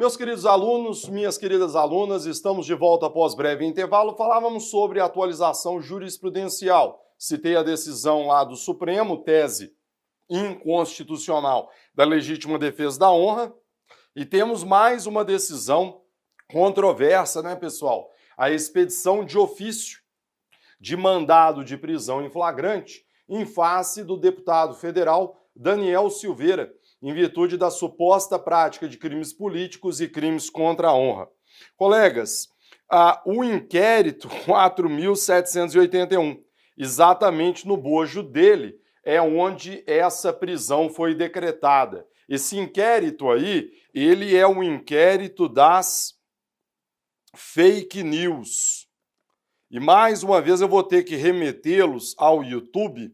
Meus queridos alunos, minhas queridas alunas, estamos de volta após breve intervalo. Falávamos sobre a atualização jurisprudencial. Citei a decisão lá do Supremo, tese inconstitucional da legítima defesa da honra. E temos mais uma decisão controversa, né, pessoal? A expedição de ofício de mandado de prisão em flagrante em face do deputado federal Daniel Silveira, em virtude da suposta prática de crimes políticos e crimes contra a honra. Colegas, o inquérito 4.781, exatamente no bojo dele, é onde essa prisão foi decretada. Esse inquérito aí, ele é o inquérito das fake news. E mais uma vez eu vou ter que remetê-los ao YouTube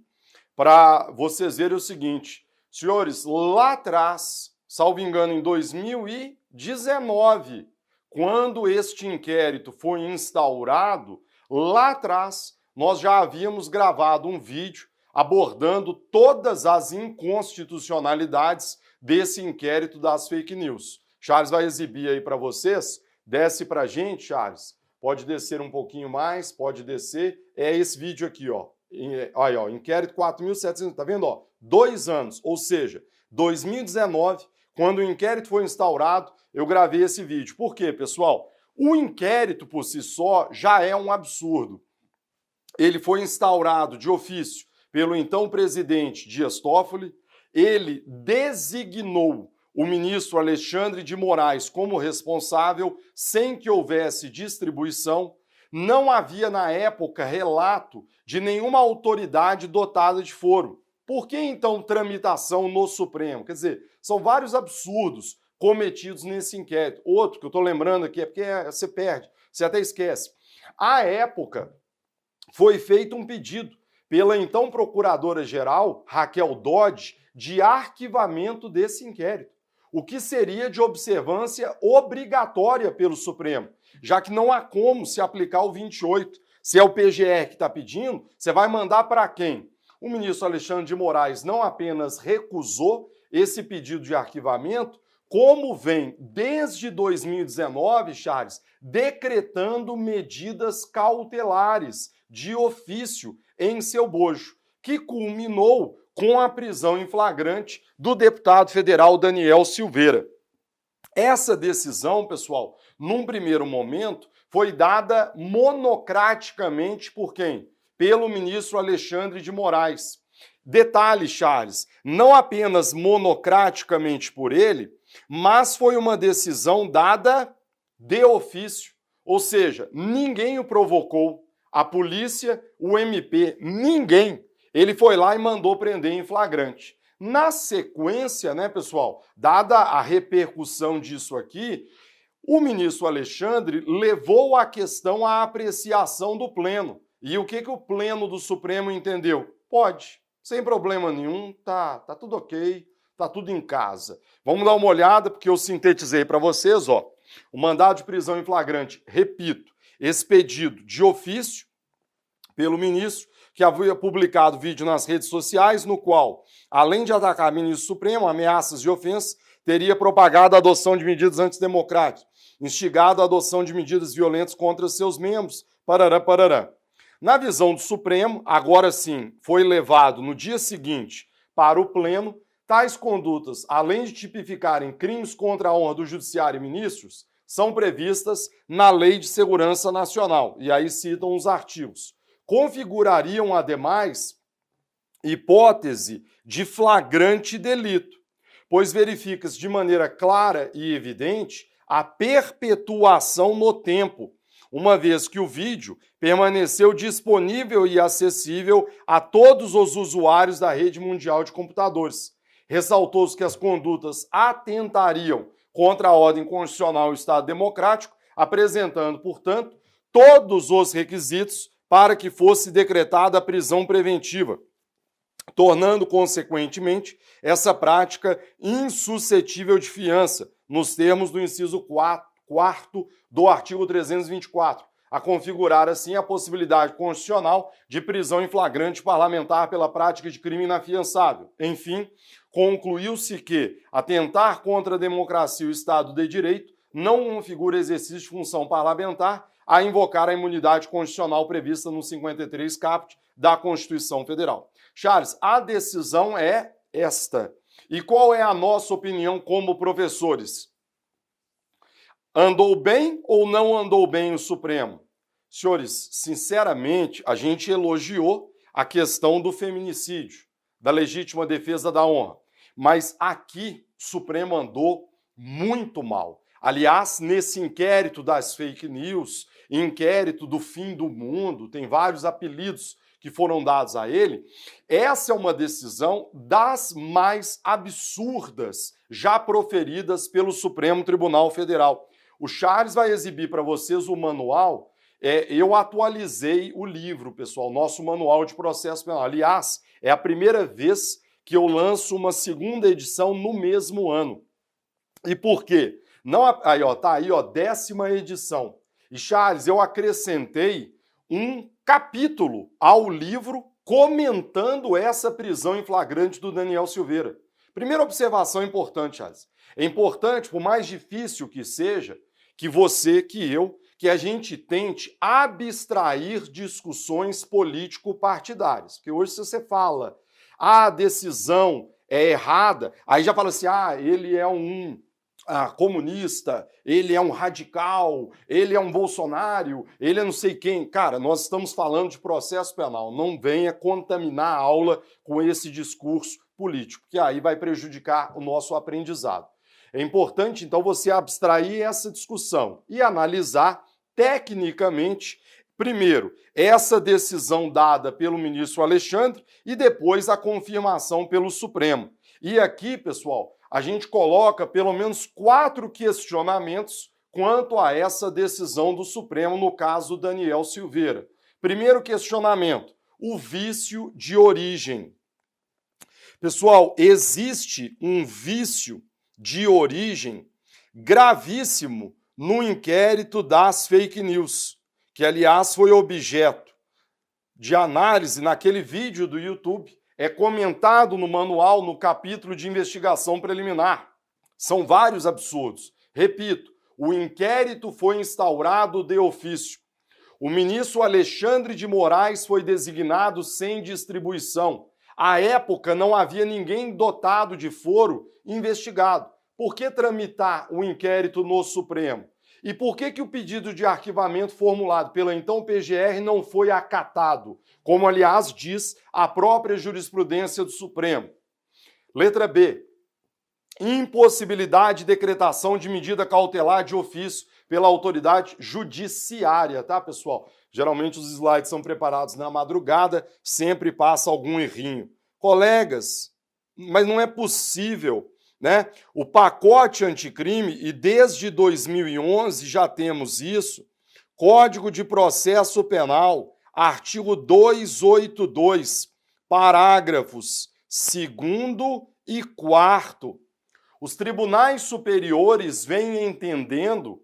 para vocês verem o seguinte. Senhores, lá atrás, salvo engano, em 2019, quando este inquérito foi instaurado, lá atrás nós já havíamos gravado um vídeo abordando todas as inconstitucionalidades desse inquérito das fake news. Charles vai exibir aí para vocês. Desce para a gente, Charles. Pode descer um pouquinho mais, pode descer. É esse vídeo aqui, ó. Aí, ó, inquérito 4.700, tá vendo, ó? 2 anos, ou seja, 2019, quando o inquérito foi instaurado, eu gravei esse vídeo. Por quê, pessoal? O inquérito por si só já é um absurdo. Ele foi instaurado de ofício pelo então presidente Dias Toffoli, ele designou o ministro Alexandre de Moraes como responsável sem que houvesse distribuição. Não havia na época relato de nenhuma autoridade dotada de foro. Por que então tramitação no Supremo? Quer dizer, são vários absurdos cometidos nesse inquérito. Outro que eu estou lembrando aqui é porque você perde, você até esquece. À época, foi feito um pedido pela então procuradora-geral, Raquel Dodge, de arquivamento desse inquérito, o que seria de observância obrigatória pelo Supremo, já que não há como se aplicar o 28. Se é o PGR que está pedindo, você vai mandar para quem? O ministro Alexandre de Moraes não apenas recusou esse pedido de arquivamento, como vem desde 2019, Charles, decretando medidas cautelares de ofício em seu bojo, que culminou com a prisão em flagrante do deputado federal Daniel Silveira. Essa decisão, pessoal, num primeiro momento, foi dada monocraticamente por quem? Pelo ministro Alexandre de Moraes. Detalhe, Charles, não apenas monocraticamente por ele, mas foi uma decisão dada de ofício, ou seja, ninguém o provocou, a polícia, o MP, ninguém. Ele foi lá e mandou prender em flagrante. Na sequência, né, pessoal, dada a repercussão disso aqui, o ministro Alexandre levou a questão à apreciação do pleno. E o que o pleno do Supremo entendeu? Pode, sem problema nenhum, tá tudo ok, tá tudo em casa. Vamos dar uma olhada, porque eu sintetizei para vocês, ó, o mandado de prisão em flagrante, repito, expedido de ofício pelo ministro, que havia publicado vídeo nas redes sociais, no qual, além de atacar o ministro Supremo, ameaças de ofensa, teria propagado a adoção de medidas antidemocráticas, instigado a adoção de medidas violentas contra seus membros, parará, parará. Na visão do Supremo, agora sim, foi levado no dia seguinte para o pleno, tais condutas, além de tipificarem crimes contra a honra do judiciário e ministros, são previstas na Lei de Segurança Nacional, e aí citam os artigos. Configurariam, ademais, hipótese de flagrante delito, pois verifica-se de maneira clara e evidente a perpetuação no tempo, uma vez que o vídeo permaneceu disponível e acessível a todos os usuários da rede mundial de computadores. Ressaltou-se que as condutas atentariam contra a ordem constitucional e o Estado democrático, apresentando, portanto, todos os requisitos para que fosse decretada a prisão preventiva, tornando, consequentemente, essa prática insuscetível de fiança, nos termos do inciso 4º do artigo 324, a configurar, assim, a possibilidade constitucional de prisão em flagrante parlamentar pela prática de crime inafiançável. Enfim, concluiu-se que atentar contra a democracia e o Estado de Direito não configura exercício de função parlamentar a invocar a imunidade constitucional prevista no 53 caput da Constituição Federal. Charles, a decisão é esta. E qual é a nossa opinião como professores? Andou bem ou não andou bem o Supremo? Senhores, sinceramente, a gente elogiou a questão do feminicídio, da legítima defesa da honra. Mas aqui o Supremo andou muito mal. Aliás, nesse inquérito das fake news, inquérito do fim do mundo, tem vários apelidos que foram dados a ele, essa é uma decisão das mais absurdas já proferidas pelo Supremo Tribunal Federal. O Charles vai exibir para vocês o manual. Eu atualizei o livro, pessoal, nosso manual de processo penal. Aliás, é a primeira vez que eu lanço uma segunda edição no mesmo ano. E por quê? Não, aí, ó, tá aí, ó, 10ª edição. E, Charles, eu acrescentei um capítulo ao livro comentando essa prisão em flagrante do Daniel Silveira. Primeira observação importante, Charles. É importante, por mais difícil que seja, que você, que eu, que a gente tente abstrair discussões político-partidárias. Porque hoje, se você fala a decisão é errada, aí já fala assim, ele é um comunista, ele é um radical, ele é um bolsonário, ele é não sei quem. Cara, nós estamos falando de processo penal. Não venha contaminar a aula com esse discurso político, que aí vai prejudicar o nosso aprendizado. É importante, então, você abstrair essa discussão e analisar tecnicamente, primeiro, essa decisão dada pelo ministro Alexandre e depois a confirmação pelo Supremo. E aqui, pessoal, a gente coloca pelo menos 4 questionamentos quanto a essa decisão do Supremo, no caso Daniel Silveira. Primeiro questionamento, o vício de origem. Pessoal, existe um vício de origem gravíssimo no inquérito das fake news, que, aliás, foi objeto de análise naquele vídeo do YouTube, é comentado no manual, no capítulo de investigação preliminar. São vários absurdos. Repito, o inquérito foi instaurado de ofício. O ministro Alexandre de Moraes foi designado sem distribuição. À época, não havia ninguém dotado de foro investigado. Por que tramitar o inquérito no Supremo? E por que o pedido de arquivamento formulado pela então PGR não foi acatado? Como, aliás, diz a própria jurisprudência do Supremo. Letra B. Impossibilidade de decretação de medida cautelar de ofício pela autoridade judiciária, tá, pessoal? Geralmente os slides são preparados na madrugada, sempre passa algum errinho. Colegas, mas não é possível, né? O pacote anticrime, e desde 2011 já temos isso, Código de Processo Penal, artigo 282, parágrafos 2º e 4º. Os tribunais superiores vêm entendendo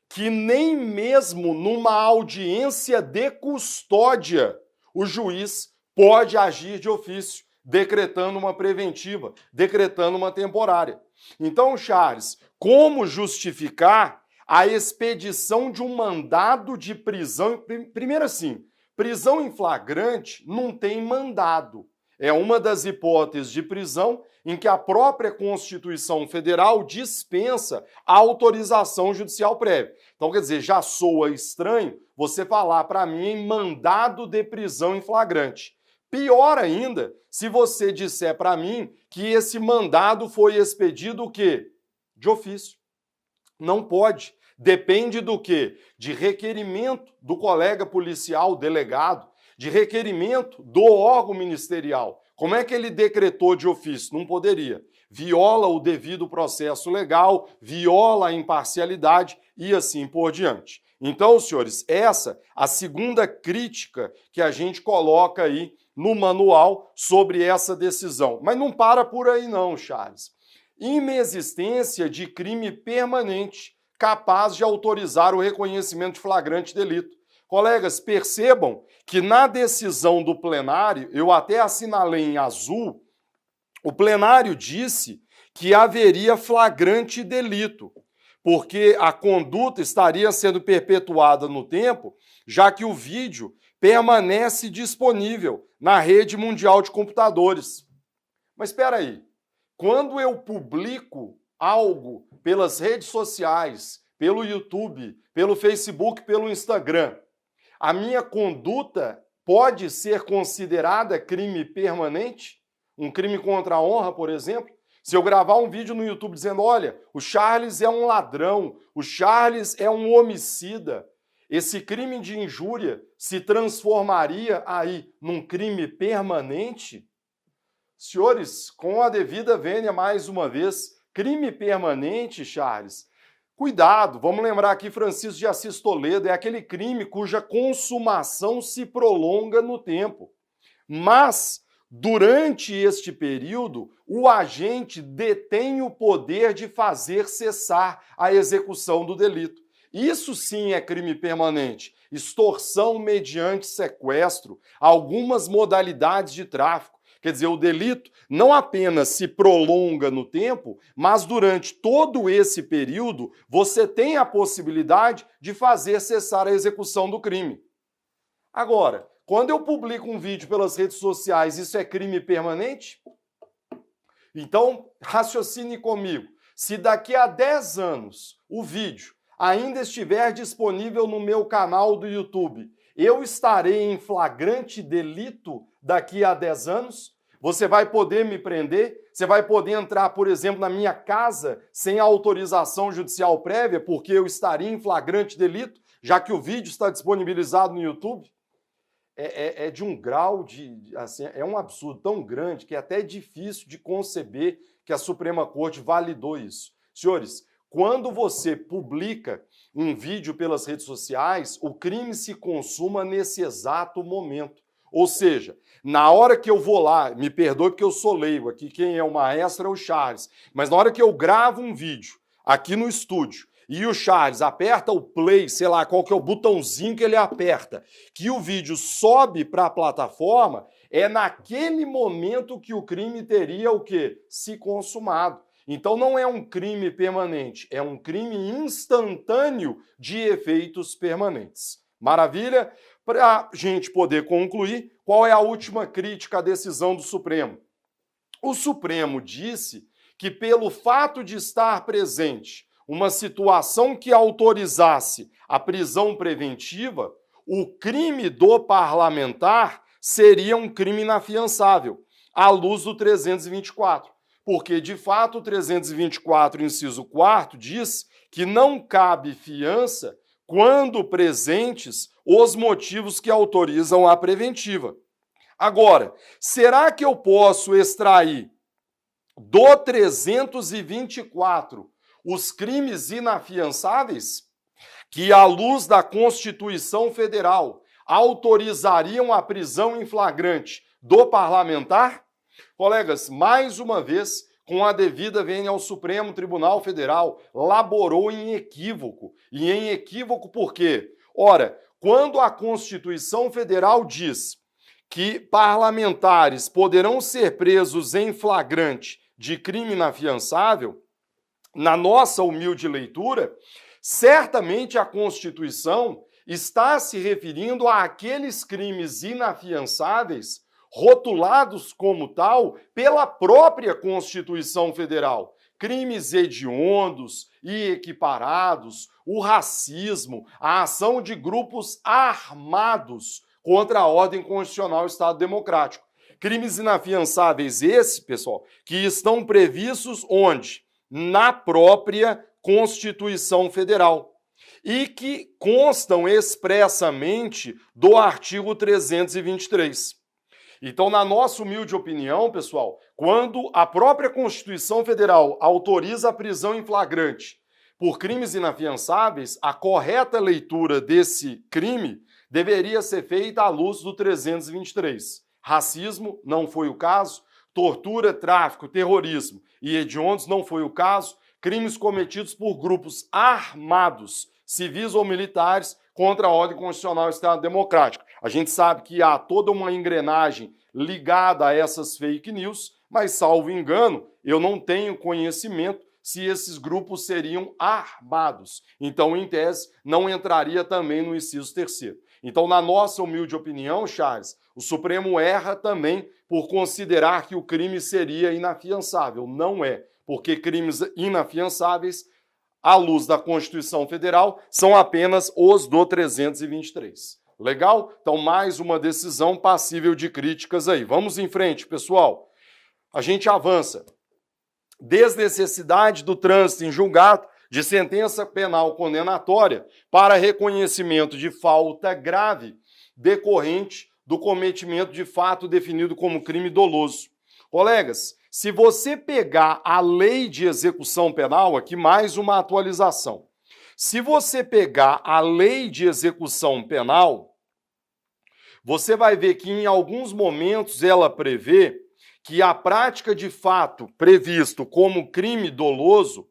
que nem mesmo numa audiência de custódia o juiz pode agir de ofício, decretando uma preventiva, decretando uma temporária. Então, Charles, como justificar a expedição de um mandado de prisão? Primeiro assim, prisão em flagrante não tem mandado. É uma das hipóteses de prisão em que a própria Constituição Federal dispensa a autorização judicial prévia. Então, quer dizer, já soa estranho você falar para mim em mandado de prisão em flagrante. Pior ainda, se você disser para mim que esse mandado foi expedido o quê? De ofício. Não pode. Depende do quê? De requerimento do colega policial, delegado, de requerimento do órgão ministerial. Como é que ele decretou de ofício? Não poderia. Viola o devido processo legal, viola a imparcialidade e assim por diante. Então, senhores, essa a segunda crítica que a gente coloca aí no manual sobre essa decisão. Mas não para por aí não, Charles. Inexistência de crime permanente capaz de autorizar o reconhecimento de flagrante delito. Colegas, percebam que na decisão do plenário, eu até assinalei em azul, o plenário disse que haveria flagrante delito. porque a conduta estaria sendo perpetuada no tempo, já que o vídeo permanece disponível na rede mundial de computadores. Mas espera aí, quando eu publico algo pelas redes sociais, pelo YouTube, pelo Facebook, pelo Instagram, a minha conduta pode ser considerada crime permanente? Um crime contra a honra, por exemplo? Se eu gravar um vídeo no YouTube dizendo, olha, o Charles é um ladrão, o Charles é um homicida, esse crime de injúria se transformaria aí num crime permanente? Senhores, com a devida vênia, mais uma vez, crime permanente, Charles, cuidado, vamos lembrar aqui Francisco de Assis Toledo, é aquele crime cuja consumação se prolonga no tempo. Mas, durante este período, o agente detém o poder de fazer cessar a execução do delito. Isso sim é crime permanente. Extorsão mediante sequestro, algumas modalidades de tráfico. Quer dizer, o delito não apenas se prolonga no tempo, mas durante todo esse período você tem a possibilidade de fazer cessar a execução do crime. Agora, quando eu publico um vídeo pelas redes sociais, isso é crime permanente? Então, raciocine comigo. Se daqui a 10 anos o vídeo ainda estiver disponível no meu canal do YouTube, eu estarei em flagrante delito daqui a 10 anos? Você vai poder me prender? Você vai poder entrar, por exemplo, na minha casa sem autorização judicial prévia, porque eu estaria em flagrante delito, já que o vídeo está disponibilizado no YouTube? É de um grau assim, é um absurdo tão grande que é até difícil de conceber que a Suprema Corte validou isso. Senhores, quando você publica um vídeo pelas redes sociais, o crime se consuma nesse exato momento. Ou seja, na hora que eu vou lá, me perdoe porque eu sou leigo, aqui quem é o maestro é o Charles, mas na hora que eu gravo um vídeo aqui no estúdio e o Charles aperta o play, sei lá, qual que é o botãozinho que ele aperta, que o vídeo sobe para a plataforma, é naquele momento que o crime teria o quê? Se consumado. Então não é um crime permanente, é um crime instantâneo de efeitos permanentes. Maravilha? Para a gente poder concluir, qual é a última crítica à decisão do Supremo? O Supremo disse que pelo fato de estar presente uma situação que autorizasse a prisão preventiva, o crime do parlamentar seria um crime inafiançável, à luz do 324. Porque, de fato, o 324, inciso 4, diz que não cabe fiança quando presentes os motivos que autorizam a preventiva. Agora, será que eu posso extrair do 324 os crimes inafiançáveis que, à luz da Constituição Federal, autorizariam a prisão em flagrante do parlamentar? Colegas, mais uma vez, com a devida vênia ao Supremo Tribunal Federal, laborou em equívoco. E em equívoco por quê? Ora, quando a Constituição Federal diz que parlamentares poderão ser presos em flagrante de crime inafiançável, na nossa humilde leitura, certamente a Constituição está se referindo àqueles crimes inafiançáveis rotulados como tal pela própria Constituição Federal. Crimes hediondos e equiparados, o racismo, a ação de grupos armados contra a ordem constitucional e o Estado democrático. Crimes inafiançáveis esses, pessoal, que estão previstos onde? Na própria Constituição Federal e que constam expressamente do artigo 323. Então, na nossa humilde opinião, pessoal, quando a própria Constituição Federal autoriza a prisão em flagrante por crimes inafiançáveis, a correta leitura desse crime deveria ser feita à luz do 323. Racismo não foi o caso, tortura, tráfico, terrorismo e hediondos não foi o caso, crimes cometidos por grupos armados, civis ou militares, contra a ordem constitucional e o Estado democrático. A gente sabe que há toda uma engrenagem ligada a essas fake news, mas, salvo engano, eu não tenho conhecimento se esses grupos seriam armados. Então, em tese, não entraria também no inciso 3º. Então, na nossa humilde opinião, Charles, o Supremo erra também por considerar que o crime seria inafiançável. Não é, porque crimes inafiançáveis, à luz da Constituição Federal, são apenas os do 323. Legal? Então, mais uma decisão passível de críticas aí. Vamos em frente, pessoal. A gente avança. Desnecessidade do trânsito em julgado de sentença penal condenatória para reconhecimento de falta grave decorrente do cometimento de fato definido como crime doloso. Colegas, se você pegar a lei de execução penal, aqui mais uma atualização. Se você pegar a lei de execução penal, você vai ver que em alguns momentos ela prevê que a prática de fato previsto como crime doloso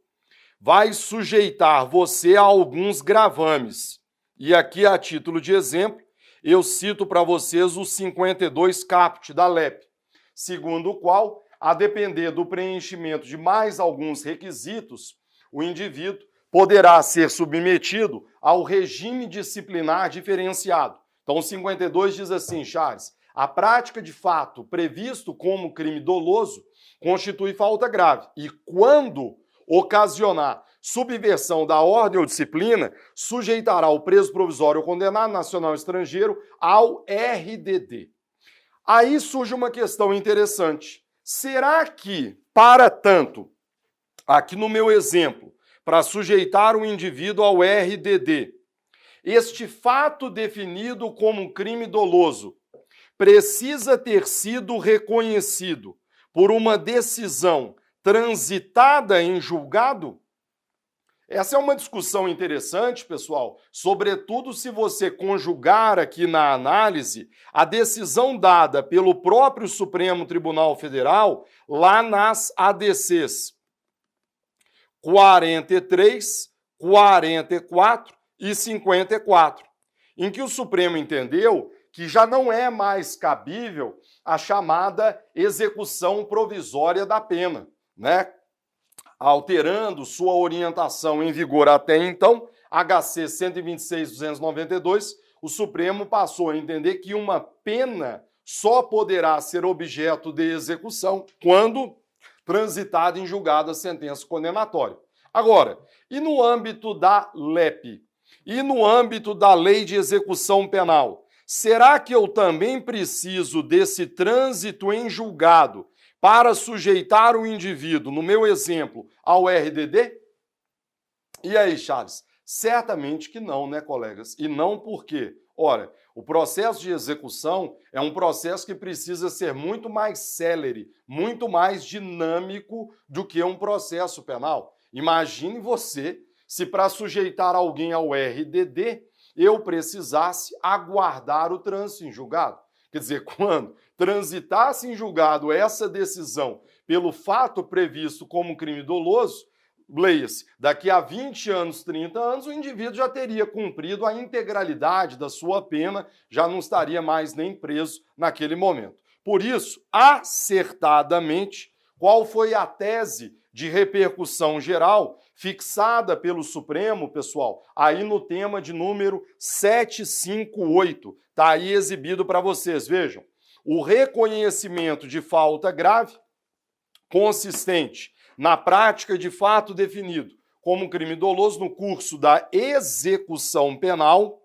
vai sujeitar você a alguns gravames. E aqui, a título de exemplo, eu cito para vocês o 52 caput da LEP, segundo o qual, a depender do preenchimento de mais alguns requisitos, o indivíduo poderá ser submetido ao regime disciplinar diferenciado. Então, o 52 diz assim, Charles, a prática de fato previsto como crime doloso constitui falta grave e, quando ocasionar subversão da ordem ou disciplina, sujeitará o preso provisório ou condenado nacional ou estrangeiro ao RDD. Aí surge uma questão interessante. Será que, para tanto, aqui no meu exemplo, para sujeitar o indivíduo ao RDD, este fato definido como crime doloso precisa ter sido reconhecido por uma decisão transitada em julgado? Essa é uma discussão interessante, pessoal, sobretudo se você conjugar aqui na análise a decisão dada pelo próprio Supremo Tribunal Federal lá nas ADCs 43, 44 e 54, em que o Supremo entendeu que já não é mais cabível a chamada execução provisória da pena, né? Alterando sua orientação em vigor até então, HC 126.292, o Supremo passou a entender que uma pena só poderá ser objeto de execução quando transitada em julgada a sentença condenatória. Agora, e no âmbito da LEP? E no âmbito da Lei de Execução Penal? Será que eu também preciso desse trânsito em julgado para sujeitar o indivíduo, no meu exemplo, ao RDD? E aí, Charles? Certamente que não, né, colegas? E não por quê? Ora, o processo de execução é um processo que precisa ser muito mais célere, muito mais dinâmico do que um processo penal. Imagine você se para sujeitar alguém ao RDD eu precisasse aguardar o trânsito em julgado. Quer dizer, quando transitasse em julgado essa decisão pelo fato previsto como crime doloso, leia-se, daqui a 20 anos, 30 anos, o indivíduo já teria cumprido a integralidade da sua pena, já não estaria mais nem preso naquele momento. Por isso, acertadamente, qual foi a tese de repercussão geral fixada pelo Supremo, pessoal, aí no tema de número 758, está aí exibido para vocês, vejam. O reconhecimento de falta grave, consistente na prática de fato definido como crime doloso no curso da execução penal,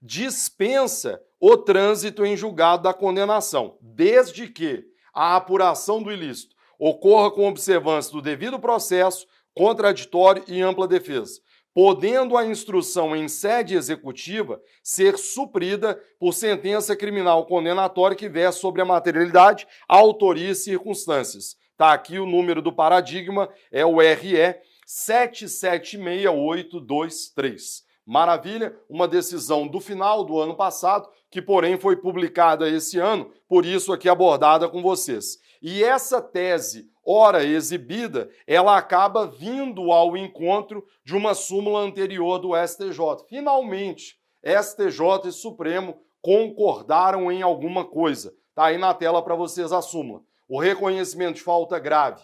dispensa o trânsito em julgado da condenação, desde que a apuração do ilícito ocorra com observância do devido processo, contraditório e ampla defesa, podendo a instrução em sede executiva ser suprida por sentença criminal condenatória que verse sobre a materialidade, autoria e circunstâncias. Está aqui o número do paradigma, é o RE 776823. Maravilha, uma decisão do final do ano passado, que porém foi publicada esse ano, por isso aqui abordada com vocês. E essa tese, ora exibida, ela acaba vindo ao encontro de uma súmula anterior do STJ. Finalmente, STJ e Supremo concordaram em alguma coisa. Está aí na tela para vocês a súmula. O reconhecimento de falta grave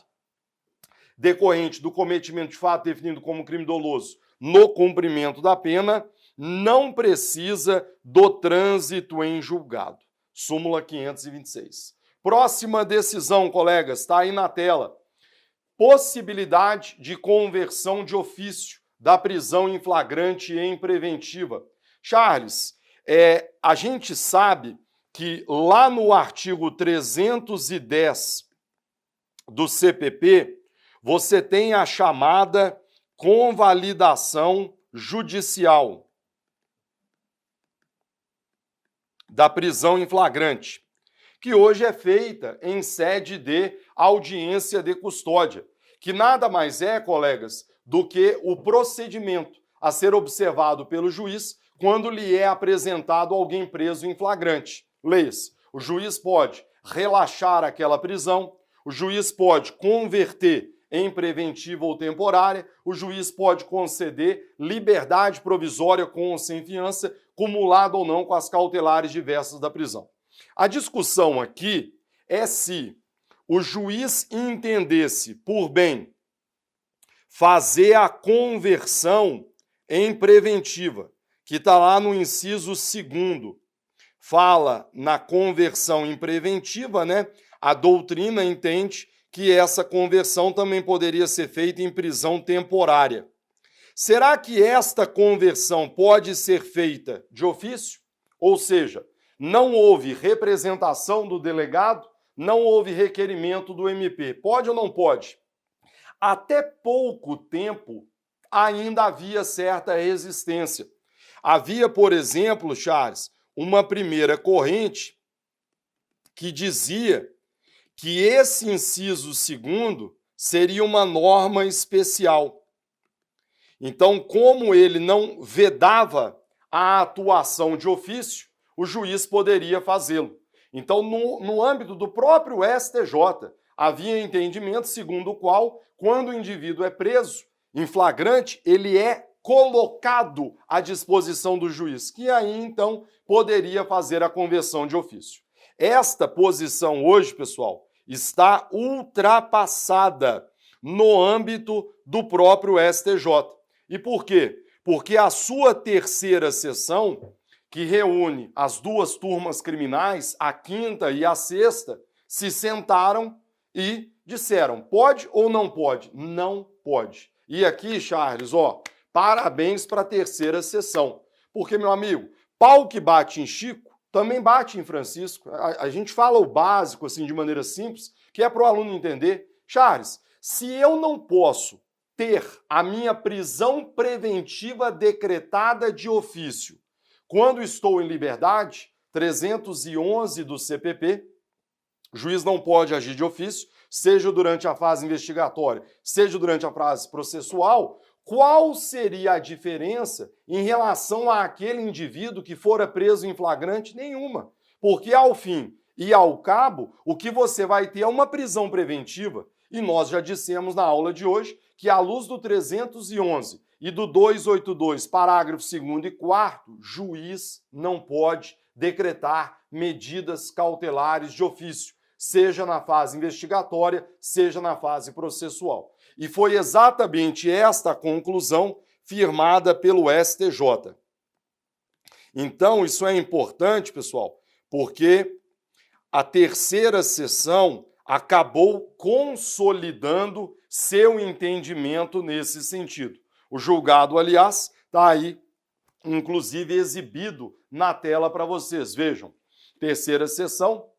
decorrente do cometimento de fato definido como crime doloso no cumprimento da pena, não precisa do trânsito em julgado. Súmula 526. Próxima decisão, colegas, está aí na tela. Possibilidade de conversão de ofício da prisão em flagrante e em preventiva. Charles, a gente sabe que lá no artigo 310 do CPP, você tem a chamada convalidação judicial da prisão em flagrante, que hoje é feita em sede de audiência de custódia, que nada mais é, colegas, do que o procedimento a ser observado pelo juiz quando lhe é apresentado alguém preso em flagrante. Leia-se, o juiz pode relaxar aquela prisão, o juiz pode converter em preventiva ou temporária, o juiz pode conceder liberdade provisória com ou sem fiança, cumulado ou não com as cautelares diversas da prisão. A discussão aqui é se o juiz entendesse por bem fazer a conversão em preventiva, que está lá no inciso 2º, fala na conversão em preventiva, né? A doutrina entende que essa conversão também poderia ser feita em prisão temporária. Será que esta conversão pode ser feita de ofício? Ou seja, não houve representação do delegado, não houve requerimento do MP. Pode ou não pode? Até pouco tempo ainda havia certa resistência. Havia, por exemplo, Charles, uma primeira corrente que dizia que esse inciso 2º seria uma norma especial. Então, como ele não vedava a atuação de ofício, o juiz poderia fazê-lo. Então, no âmbito do próprio STJ, havia entendimento segundo o qual, quando o indivíduo é preso em flagrante, ele é colocado à disposição do juiz, que aí, então, poderia fazer a conversão de ofício. Esta posição hoje, pessoal, está ultrapassada no âmbito do próprio STJ. E por quê? Porque a sua terceira sessão, que reúne as duas turmas criminais, a quinta e a sexta, se sentaram e disseram, pode ou não pode? Não pode. E aqui, Charles, parabéns para a terceira sessão. Porque, meu amigo, pau que bate em Chico, também bate em Francisco. A gente fala o básico, assim, de maneira simples, que é para o aluno entender. Charles, se eu não posso ter a minha prisão preventiva decretada de ofício quando estou em liberdade, 311 do CPP, o juiz não pode agir de ofício, seja durante a fase investigatória, seja durante a fase processual. Qual seria a diferença em relação àquele indivíduo que fora preso em flagrante? Nenhuma. Porque, ao fim e ao cabo, o que você vai ter é uma prisão preventiva. E nós já dissemos na aula de hoje que, à luz do 311 e do 282, parágrafo 2º e 4º, juiz não pode decretar medidas cautelares de ofício, seja na fase investigatória, seja na fase processual. E foi exatamente esta a conclusão firmada pelo STJ. Então, isso é importante, pessoal, porque a terceira sessão acabou consolidando seu entendimento nesse sentido. O julgado, aliás, está aí, inclusive, exibido na tela para vocês. Vejam, terceira sessão,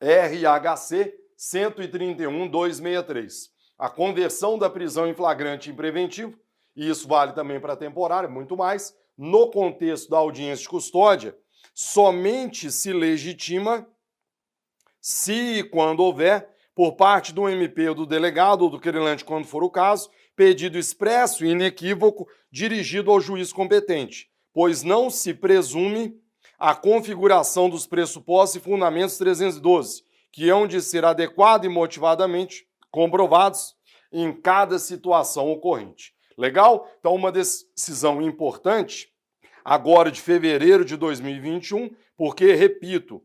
RHC 131.263. A conversão da prisão em flagrante em preventivo, e isso vale também para a temporária, muito mais, no contexto da audiência de custódia, somente se legitima se e quando houver, por parte do MP ou do delegado ou do querelante, quando for o caso, pedido expresso e inequívoco dirigido ao juiz competente, pois não se presume a configuração dos pressupostos e fundamentos 312, que hão de ser adequado e motivadamente comprovados em cada situação ocorrente. Legal? Então, uma decisão importante, agora de fevereiro de 2021, porque, repito,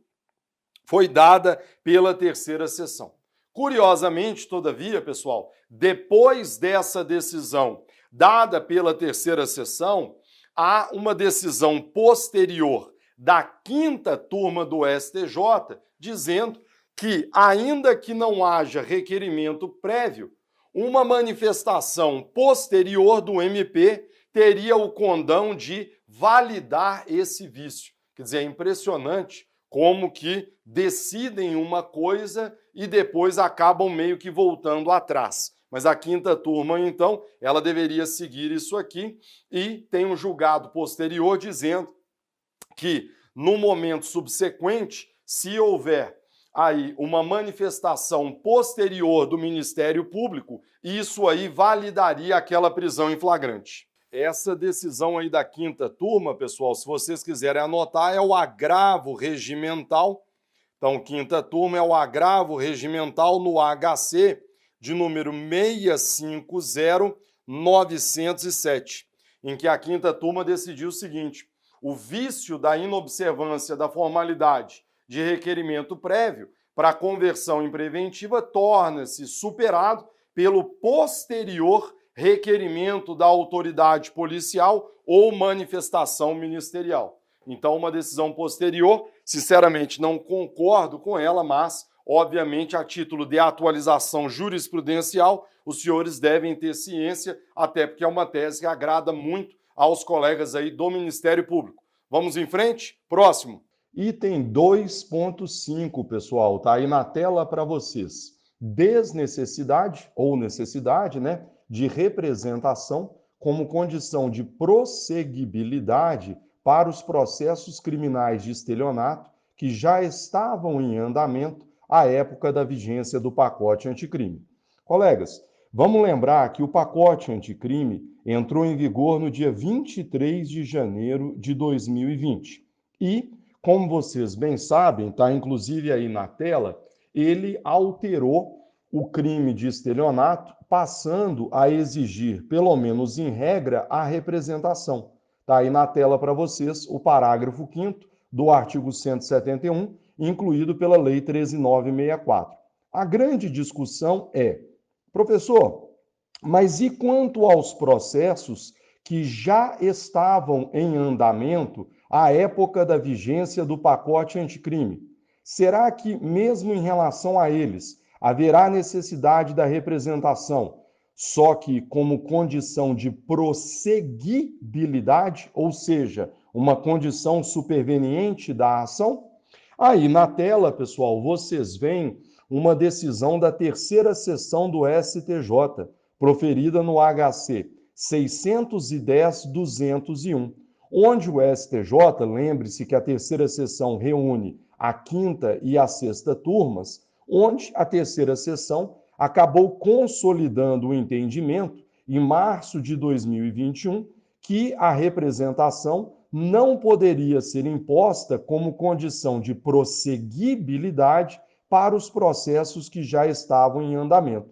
foi dada pela terceira seção. Curiosamente, todavia, pessoal, depois dessa decisão dada pela terceira seção, há uma decisão posterior da quinta turma do STJ dizendo que, ainda que não haja requerimento prévio, uma manifestação posterior do MP teria o condão de validar esse vício. Quer dizer, é impressionante como que decidem uma coisa e depois acabam meio que voltando atrás. Mas a quinta turma, então, ela deveria seguir isso aqui e tem um julgado posterior dizendo que, no momento subsequente, se houver aí uma manifestação posterior do Ministério Público, isso aí validaria aquela prisão em flagrante. Essa decisão aí da quinta turma, pessoal, se vocês quiserem anotar, é o agravo regimental. Então, quinta turma é o agravo regimental no HC de número 650907, em que a quinta turma decidiu o seguinte: o vício da inobservância da formalidade de requerimento prévio para conversão em preventiva torna-se superado pelo posterior requerimento da autoridade policial ou manifestação ministerial. Então, uma decisão posterior, sinceramente, não concordo com ela, mas, obviamente, a título de atualização jurisprudencial, os senhores devem ter ciência, até porque é uma tese que agrada muito aos colegas aí do Ministério Público. Vamos em frente? Próximo. Item 2.5, pessoal, tá aí na tela para vocês. Desnecessidade ou necessidade, né, de representação como condição de prosseguibilidade para os processos criminais de estelionato que já estavam em andamento à época da vigência do pacote anticrime. Colegas, vamos lembrar que o pacote anticrime entrou em vigor no dia 23 de janeiro de 2020 e, como vocês bem sabem, está inclusive aí na tela, ele alterou o crime de estelionato, passando a exigir, pelo menos em regra, a representação. Está aí na tela para vocês o parágrafo 5º do artigo 171, incluído pela Lei 13.964. A grande discussão é, professor, mas e quanto aos processos que já estavam em andamento à época da vigência do pacote anticrime? Será que, mesmo em relação a eles, haverá necessidade da representação, só que como condição de prosseguibilidade, ou seja, uma condição superveniente da ação? Aí na tela, pessoal, vocês veem uma decisão da terceira seção do STJ, proferida no HC 610-201, onde o STJ, lembre-se que a terceira seção reúne a quinta e a sexta turmas, onde a terceira seção acabou consolidando o entendimento, em março de 2021, que a representação não poderia ser imposta como condição de prosseguibilidade para os processos que já estavam em andamento.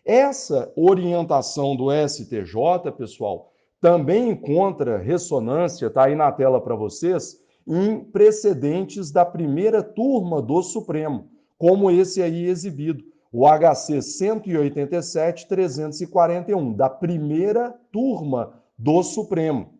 Essa orientação do STJ, pessoal, também encontra ressonância, está aí na tela para vocês, em precedentes da primeira turma do Supremo, como esse aí exibido, o HC 187-341, da primeira turma do Supremo,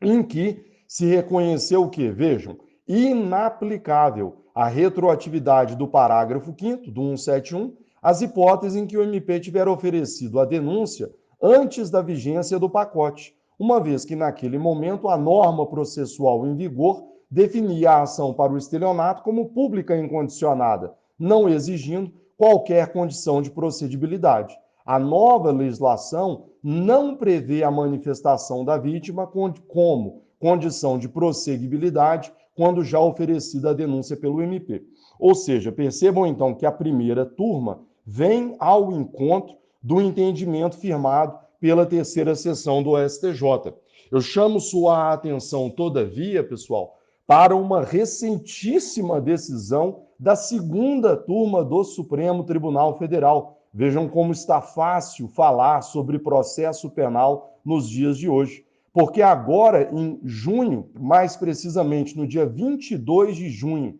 em que se reconheceu o quê? Vejam, inaplicável a retroatividade do parágrafo 5º do 171, as hipóteses em que o MP tiver oferecido a denúncia antes da vigência do pacote, uma vez que naquele momento a norma processual em vigor definia a ação para o estelionato como pública incondicionada, não exigindo qualquer condição de procedibilidade. A nova legislação não prevê a manifestação da vítima como condição de prosseguibilidade quando já oferecida a denúncia pelo MP. Ou seja, percebam então que a primeira turma vem ao encontro do entendimento firmado pela terceira seção do STJ. Eu chamo sua atenção, todavia, pessoal, para uma recentíssima decisão da segunda turma do Supremo Tribunal Federal. Vejam como está fácil falar sobre processo penal nos dias de hoje. Porque agora, em junho, mais precisamente no dia 22 de junho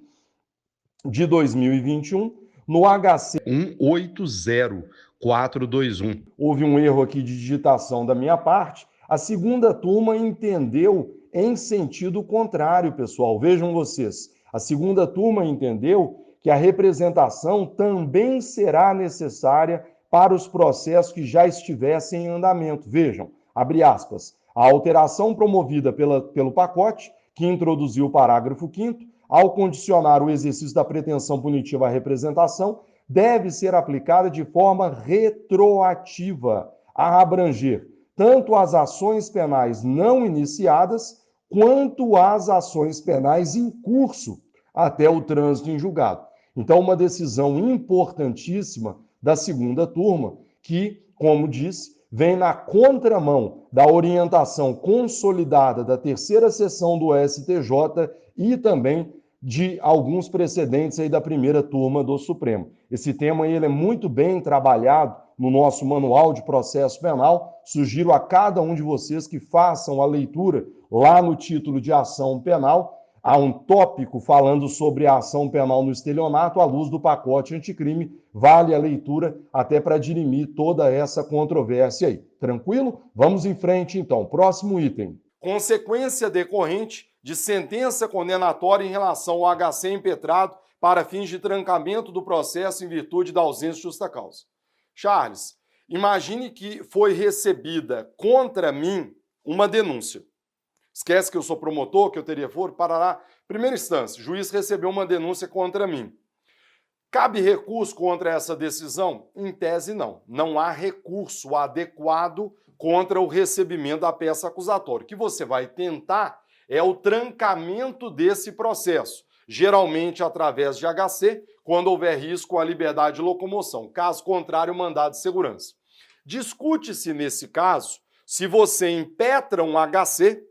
de 2021, no HC 180421. Houve um erro aqui de digitação da minha parte. A segunda turma entendeu em sentido contrário, pessoal. Vejam vocês. A segunda turma entendeu que a representação também será necessária para os processos que já estivessem em andamento. Vejam, abre aspas, a alteração promovida pelo pacote, que introduziu o parágrafo 5º, ao condicionar o exercício da pretensão punitiva à representação, deve ser aplicada de forma retroativa, a abranger tanto as ações penais não iniciadas, quanto as ações penais em curso até o trânsito em julgado. Então, uma decisão importantíssima da segunda turma, que, como disse, vem na contramão da orientação consolidada da terceira sessão do STJ e também de alguns precedentes aí da primeira turma do Supremo. Esse tema aí, ele é muito bem trabalhado no nosso manual de processo penal. Sugiro a cada um de vocês que façam a leitura lá no título de ação penal. Há um tópico falando sobre a ação penal no estelionato à luz do pacote anticrime. Vale a leitura até para dirimir toda essa controvérsia aí. Tranquilo? Vamos em frente, então. Próximo item. Consequência decorrente de sentença condenatória em relação ao HC impetrado para fins de trancamento do processo em virtude da ausência de justa causa. Charles, imagine que foi recebida contra mim uma denúncia. Esquece que eu sou promotor, que eu teria foro, parará. Primeira instância, o juiz recebeu uma denúncia contra mim. Cabe recurso contra essa decisão? Em tese, não. Não há recurso adequado contra o recebimento da peça acusatória. O que você vai tentar é o trancamento desse processo, geralmente através de HC, quando houver risco à liberdade de locomoção. Caso contrário, mandado de segurança. Discute-se, nesse caso, se você impetra um HC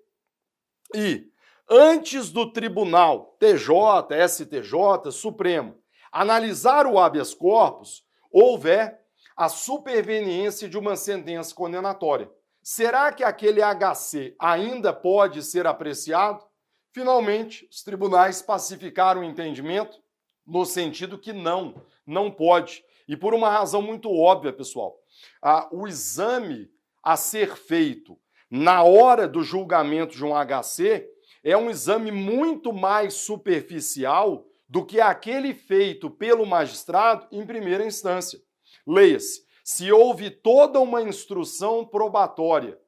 e, antes do tribunal TJ, STJ, Supremo, analisar o habeas corpus, houver a superveniência de uma sentença condenatória. Será que aquele HC ainda pode ser apreciado? Finalmente, os tribunais pacificaram o entendimento no sentido que não pode. E por uma razão muito óbvia, pessoal. O exame a ser feito na hora do julgamento de um HC é um exame muito mais superficial do que aquele feito pelo magistrado em primeira instância. Leia-se. Se houve toda uma instrução probatória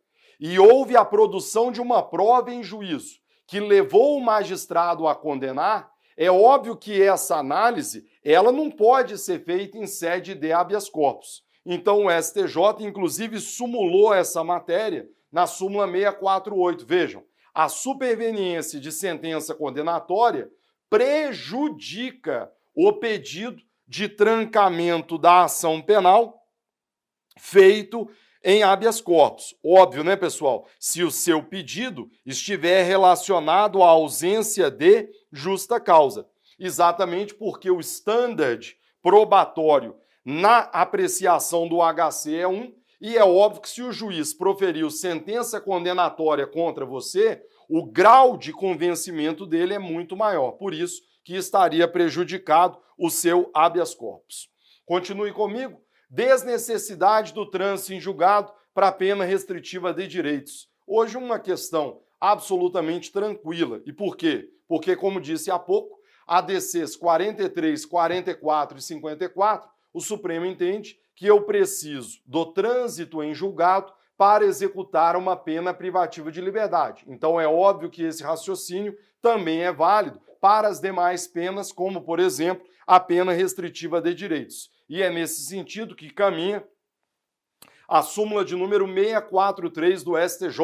e houve a produção de uma prova em juízo que levou o magistrado a condenar, é óbvio que essa análise ela não pode ser feita em sede de habeas corpus. Então o STJ, inclusive, sumulou essa matéria na súmula 648. Vejam, a superveniência de sentença condenatória prejudica o pedido de trancamento da ação penal feito em habeas corpus. Óbvio, né, pessoal? Se o seu pedido estiver relacionado à ausência de justa causa. Exatamente porque o standard probatório na apreciação do HC é 1, e é óbvio que se o juiz proferiu sentença condenatória contra você, o grau de convencimento dele é muito maior. Por isso que estaria prejudicado o seu habeas corpus. Continue comigo. Desnecessidade do trânsito em julgado para pena restritiva de direitos. Hoje uma questão absolutamente tranquila. E por quê? Porque, como disse há pouco, ADCs 43, 44 e 54, o Supremo entende que eu preciso do trânsito em julgado para executar uma pena privativa de liberdade. Então é óbvio que esse raciocínio também é válido para as demais penas, como, por exemplo, a pena restritiva de direitos. E é nesse sentido que caminha a súmula de número 643 do STJ.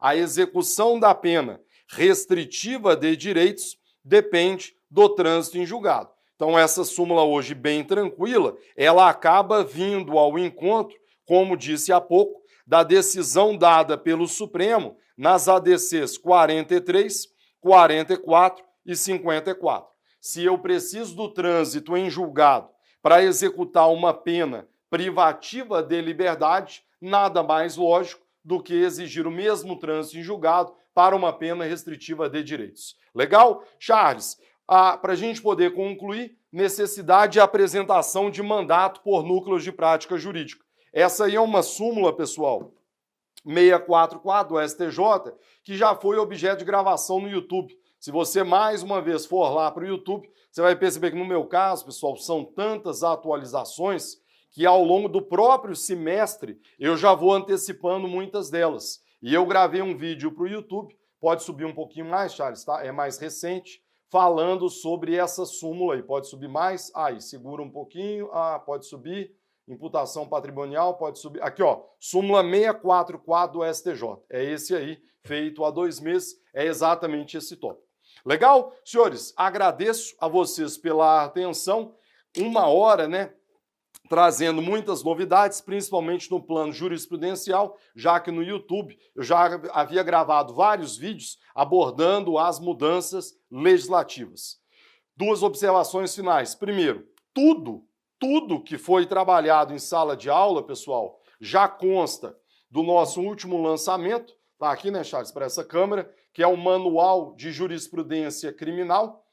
A execução da pena restritiva de direitos depende do trânsito em julgado. Então essa súmula hoje bem tranquila, ela acaba vindo ao encontro, como disse há pouco, da decisão dada pelo Supremo nas ADCs 43, 44 e 54. Se eu preciso do trânsito em julgado para executar uma pena privativa de liberdade, nada mais lógico do que exigir o mesmo trânsito em julgado para uma pena restritiva de direitos. Legal? Charles, para a gente poder concluir, necessidade de apresentação de mandato por núcleos de prática jurídica. Essa aí é uma súmula, pessoal, 644 do STJ, que já foi objeto de gravação no YouTube. Se você mais uma vez for lá para o YouTube, você vai perceber que no meu caso, pessoal, são tantas atualizações que ao longo do próprio semestre eu já vou antecipando muitas delas. E eu gravei um vídeo para o YouTube, pode subir um pouquinho mais, Charles, tá? É mais recente, falando sobre essa súmula aí. Pode subir mais? Aí, segura um pouquinho. Pode subir. Imputação patrimonial, pode subir. Aqui, ó, súmula 644 do STJ. É esse aí, feito há 2 meses. É exatamente esse tópico. Legal? Senhores, agradeço a vocês pela atenção. 1 hora, né? Trazendo muitas novidades, principalmente no plano jurisprudencial, já que no YouTube eu já havia gravado vários vídeos abordando as mudanças legislativas. 2 observações finais. Primeiro, tudo que foi trabalhado em sala de aula, pessoal, já consta do nosso último lançamento, tá aqui, né, Charles, para essa câmera, que é o Manual de Jurisprudência Criminal.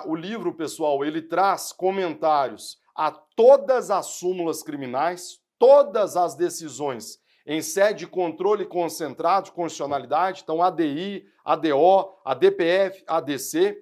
O livro, pessoal, ele traz comentários a todas as súmulas criminais, todas as decisões em sede de controle concentrado de constitucionalidade, então ADI, ADO, ADPF, ADC,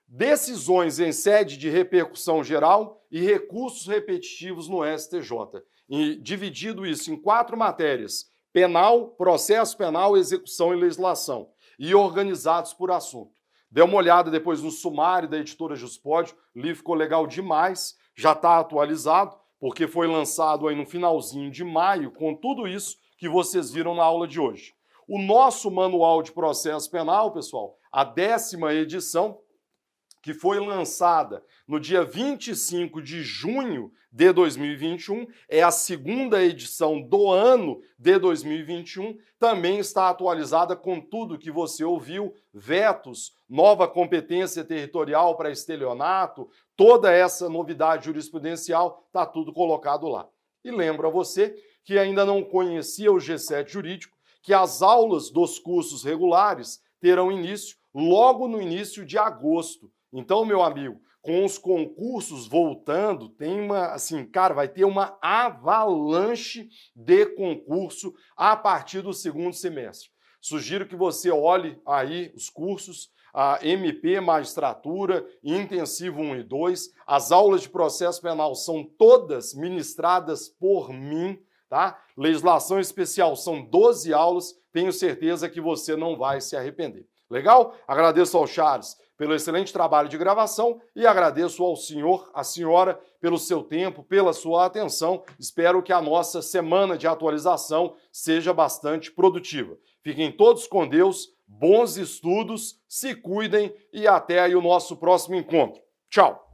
decisões em sede de repercussão geral e recursos repetitivos no STJ. E dividido isso em 4 matérias: penal, processo penal, execução e legislação, e organizados por assunto. Dê uma olhada depois no sumário da editora Juspod, o livro ficou legal demais, já está atualizado, porque foi lançado aí no finalzinho de maio, com tudo isso que vocês viram na aula de hoje. O nosso Manual de Processo Penal, pessoal, a 10ª edição, que foi lançada no dia 25 de junho de 2021, é a 2ª edição do ano de 2021, também está atualizada com tudo que você ouviu, vetos, nova competência territorial para estelionato, toda essa novidade jurisprudencial, está tudo colocado lá. E lembro a você que ainda não conhecia o G7 Jurídico, que as aulas dos cursos regulares terão início logo no início de agosto. Então, meu amigo, com os concursos voltando, tem vai ter uma avalanche de concurso a partir do 2º semestre. Sugiro que você olhe aí os cursos, a MP, Magistratura, Intensivo 1 e 2. As aulas de processo penal são todas ministradas por mim, tá? Legislação especial são 12 aulas, tenho certeza que você não vai se arrepender. Legal? Agradeço ao Charles pelo excelente trabalho de gravação e agradeço ao senhor, à senhora, pelo seu tempo, pela sua atenção. Espero que a nossa semana de atualização seja bastante produtiva. Fiquem todos com Deus, bons estudos, se cuidem e até aí o nosso próximo encontro. Tchau!